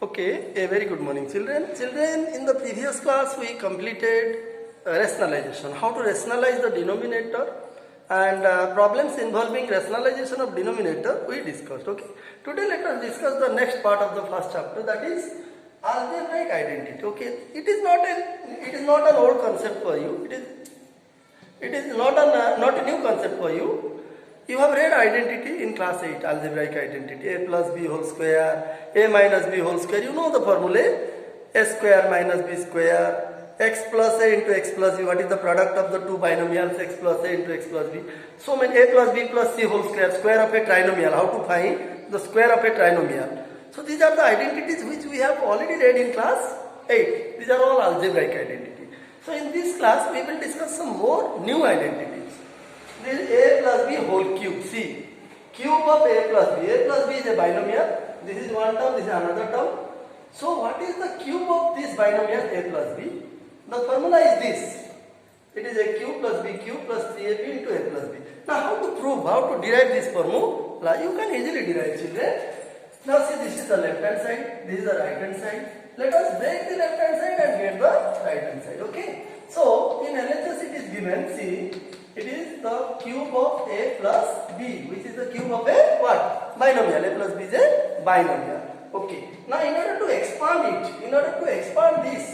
Okay, a very good morning children. Children, in the previous class we completed rationalization. How to rationalize the denominator and problems involving rationalization of denominator we discussed. Okay. Today let us discuss the next part of the first chapter, that is algebraic identity. Okay. It is not an old concept for you. It is not a new concept for you. You have read identity in class 8, algebraic identity, a plus b whole square, a minus b whole square. You know the formula, a square minus b square, x plus a into x plus b. What is the product of the two binomials, x plus a into x plus b? So many, a plus b plus c whole square of a trinomial. How to find the square of a trinomial? So these are the identities which we have already read in class 8. These are all algebraic identity. So in this class we will discuss some more new identities. This is a plus b whole cube. See, cube of a plus b. A plus b is a binomial. This is one term, this is another term. So what is the cube of this binomial a plus b? The formula is this. It is a cube plus b cube plus 3ab into a plus b. Now how to prove, how to derive this formula? You can easily derive, children. Now see, this is the left hand side, this is the right hand side. Let us break the left hand side and get the right hand side. Okay. So in LHS it is given, see, it is the cube of a plus b, which is the cube of a what? Binomial. A plus b is a binomial. Okay. Now in order to expand this,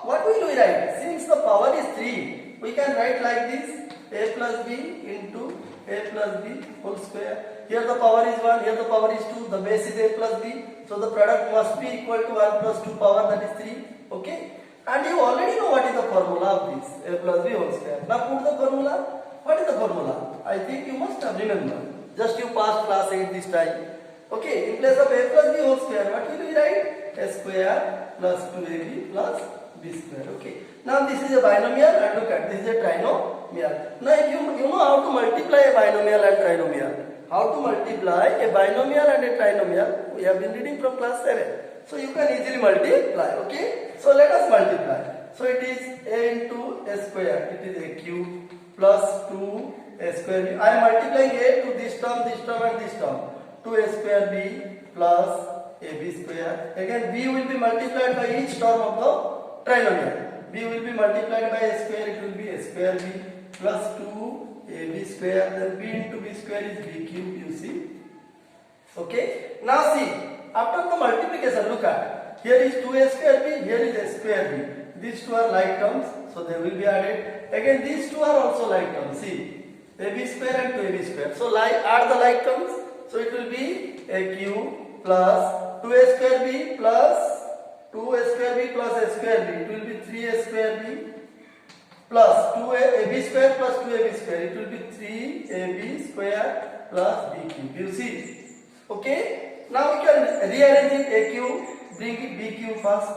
what will we write? Since the power is 3, we can write like this, a plus b into a plus b whole square. Here the power is 1, here the power is 2, the base is a plus b. So the product must be equal to 1 plus 2 power, that is 3. Okay. And you already know what is the formula of this, a plus b whole square. Now put the formula. What is the formula? I think you must have remembered. Just you passed class 8 this time. Okay, in place of a plus b whole square, what will we write? A square plus 2ab plus b square. Okay. Now this is a binomial and look at, this is a trinomial. Now if you know how to multiply a binomial and trinomial. How to multiply a binomial and a trinomial, we have been reading from class 7. So you can easily multiply. Okay. So let us multiply. So it is a into a square. It is a cube plus 2 a square b. I am multiplying a to this term and this term. 2a square b plus ab square. Again b will be multiplied by each term of the trinomial. B will be multiplied by a square. It will be a square b plus 2ab square. Then b into b square is b cube. You see. Okay. Now see. After the multiplication, look at. Here is 2a square b, here is a square b. These two are like terms, so they will be added. Again, these two are also like terms. See, ab square and 2ab square. So add the like terms. So it will be a cube plus 2a square b plus 2a square b plus a square b. It will be 3a square b plus 2ab square plus 2ab square. It will be 3ab square plus b cube. You see? Okay? Now we can rearrange it, a cube, bring it b cube first,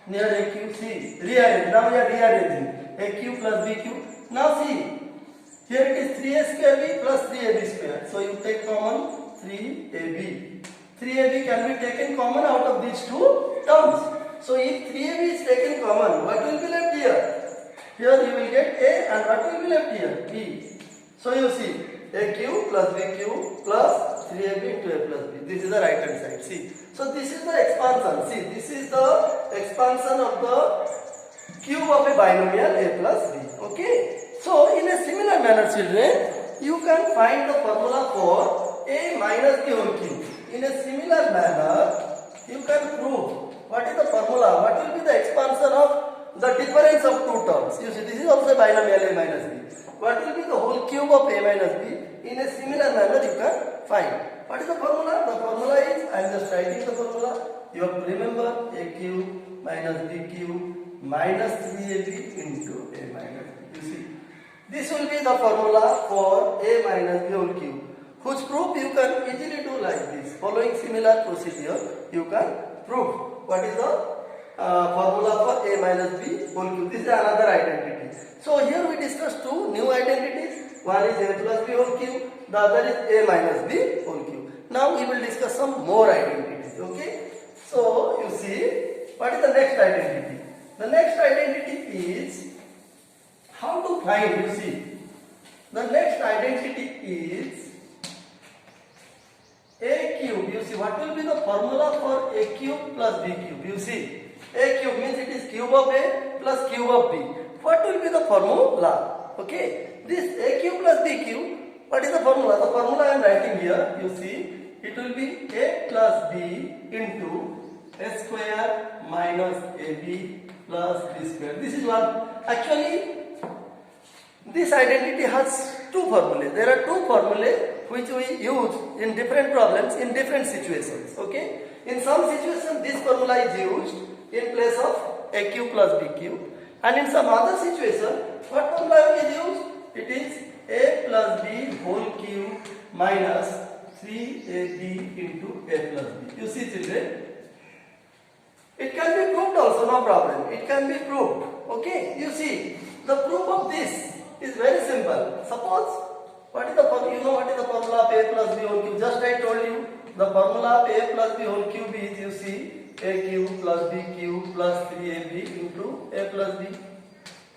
near a cube, see, rearrange, now we are rearranging, a cube plus b cube. Now see, here it is 3a square b plus 3ab square, so you take common 3ab. 3ab can be taken common out of these two terms. So if 3ab is taken common, what will be left here? Here you will get a, and what will be left here? B. So you see, a cube plus b cube plus 3ab into a plus b. This is the right hand side. See. So this is the expansion. See, this is the expansion of the cube of a binomial a plus b. Okay. So in a similar manner, children, you can find the formula for a minus b whole cube. In a similar manner, you can prove what is the formula, what will be the expansion of the difference of two terms. You see, this is also a binomial a minus b. What will be the whole cube of a minus b? In a similar manner, you can find. What is the formula? The formula is, I am just writing the formula. You have to remember a cube minus b cube minus 3ab into a minus b. You see, this will be the formula for a minus b whole cube, whose proof you can easily do like this. Following similar procedure, you can prove what is the formula for a minus b whole cube. This is another identity. So here we discussed two new identities. One is a plus b whole cube, the other is a minus b whole cube. Now we will discuss some more identities. Okay. So you see, what is the next identity? The next identity is how to find. You see, the next identity is a cube cube, you see what will be the formula for a cube plus b cube? You see, a cube means it is cube of a plus cube of b. What will be the formula? Okay, this a cube plus b cube, what is the formula? The formula I am writing here, you see, it will be a plus b into a square minus ab plus b square. This is one. Actually, this identity has two formulae. There are two formulae which we use in different problems in different situations. Okay. In some situations, this formula is used in place of a cube plus b cube, and in some other situation, what formula is used? It is a plus b whole cube minus 3ab into a plus b. You see, children, it can be proved also, no problem. It can be proved. Okay. You see, the proof of this is very simple. Suppose, what is the formula? You know what is the formula of a plus b whole cube? Just I told you, the formula of a plus b whole cube is, you see, a cube plus b cube plus 3ab into a plus b.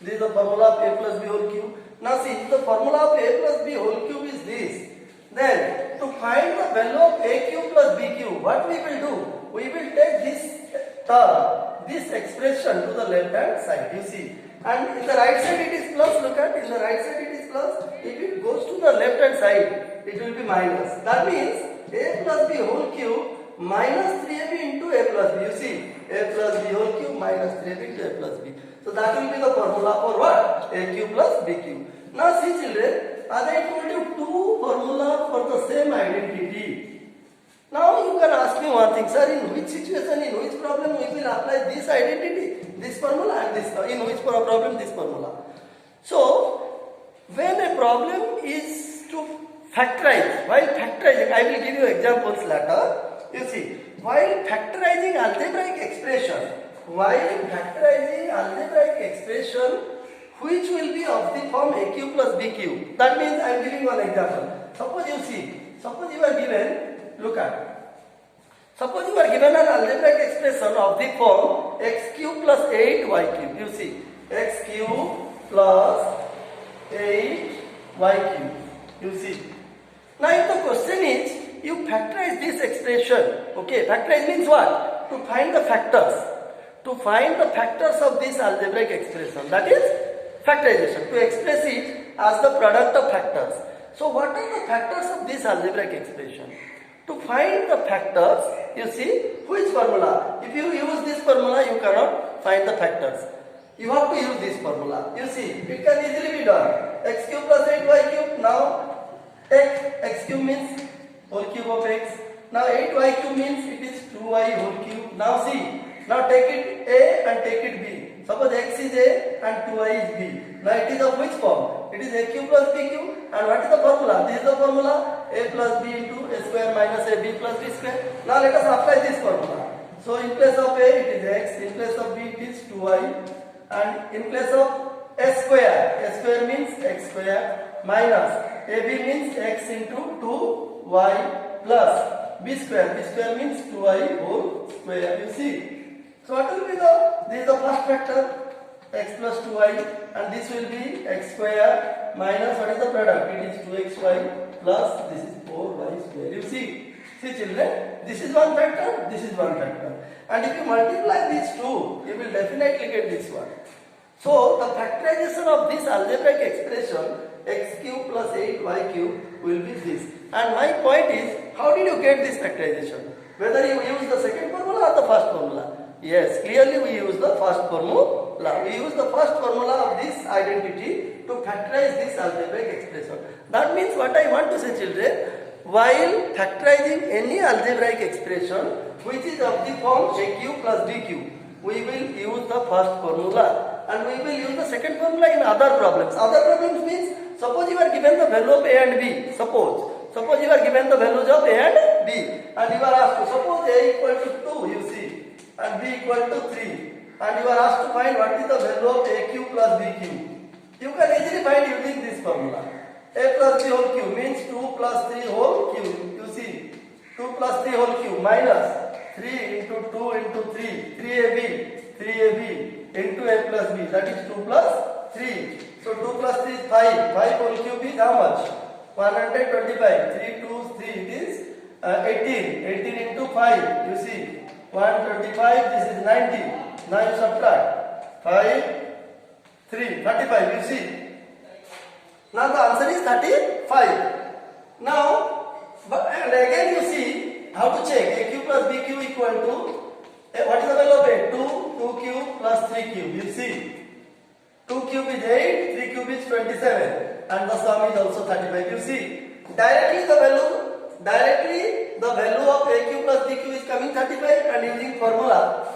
This is the formula of a plus b whole cube. Now see, the formula of a plus b whole cube is this. Then, to find the value of a cube plus b cube, what we will do? We will take this term, this expression to the left hand side, you see. And in the right side it is plus, look at, in the right side it is plus. If it goes to the left hand side, it will be minus. That means a plus b whole cube minus 3ab into a plus b. You see, a plus b whole cube minus 3ab into a plus b. So that will be the formula for what? A cube plus b cube. Now see, children, as I told you, two formula for the same identity. Now you can ask me one thing, sir, in which situation, in which problem we will apply this identity, this formula and this, in which problem this formula. So, when a problem is to factorize, while factorizing, I will give you examples later. You see, while factorizing algebraic expression, which will be of the form a cube plus b cube. That means I am giving one example. Suppose you see, suppose you are given, look at, suppose you are given an algebraic expression of the form x cube plus 8y cube. You see, x cube plus 8y cube. You see. Now if the question is, you factorize this expression. Okay, factorize means what? To find the factors. To find the factors of this algebraic expression. That is factorization. To express it as the product of factors. So what are the factors of this algebraic expression? To find the factors, you see, which formula? If you use this formula, you cannot find the factors. You have to use this formula. You see, it can easily be done. X cube plus 8y cube. Now, x cube means whole cube of x. Now, 8y cube means it is 2y whole cube. Now, see. Now, take it a and take it b. Suppose x is a and 2y is b. Now, it is of which form? It is a cube plus b cube. And what is the formula? This is the formula, a plus b into a square minus a b plus b square. Now let us apply this formula. So in place of a it is x, in place of b it is 2y, and in place of a square means x square minus ab means x into 2y plus b square means 2y whole square. You see. So what will be this is the first factor, x plus 2y, and this will be x square minus what is the product? It is 2xy plus this is 4y square. You see, children, this is one factor, this is one factor. And if you multiply these two, you will definitely get this one. So the factorization of this algebraic expression x cube plus 8y cube will be this. And my point is, how did you get this factorization? Whether you use the second formula or the first formula? Yes, clearly we use the first formula. We use the first formula of this identity to factorize this algebraic expression. That means what I want to say, children, while factorizing any algebraic expression which is of the form a cube plus b cube, we will use the first formula and we will use the second formula in other problems. Other problems means, suppose you are given the value of a and b. Suppose you are given the values of a and b, and you are asked to, suppose a equal to 2, you see, and b equal to 3, and you are asked to find what is the value of a cube plus b cube. You can easily find using this formula. A plus b whole cube means 2 plus 3 whole cube. You see, 2 plus 3 whole cube minus 3 into 2 into 3, 3ab into a plus b, that is 2 plus 3. So 2 plus 3 is 5. 5 whole cube is how much? 125. 3 2 3, it is 18 into 5, you see, 125, this is 90. Now you subtract 5, 3, 35, you see. Now the answer is 35. Now, and again you see how to check AQ plus BQ equal to, what is the value of A? 2 plus 3 cube, you see. 2 cube is 8, 3 cube is 27, and the sum is also 35, you see. Directly the value of AQ plus BQ is coming 35, and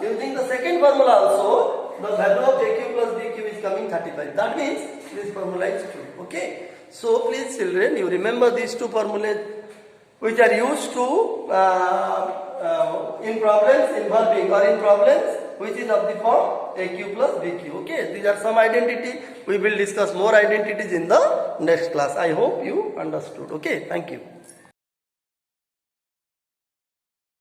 using the second formula also, the value of AQ plus BQ is coming 35. That means this formula is true. Okay. So please children, you remember these two formulas which are used to in problems involving or in problems which is of the form AQ plus BQ. Okay. These are some identity. We will discuss more identities in the next class. I hope you understood. Okay. Thank you.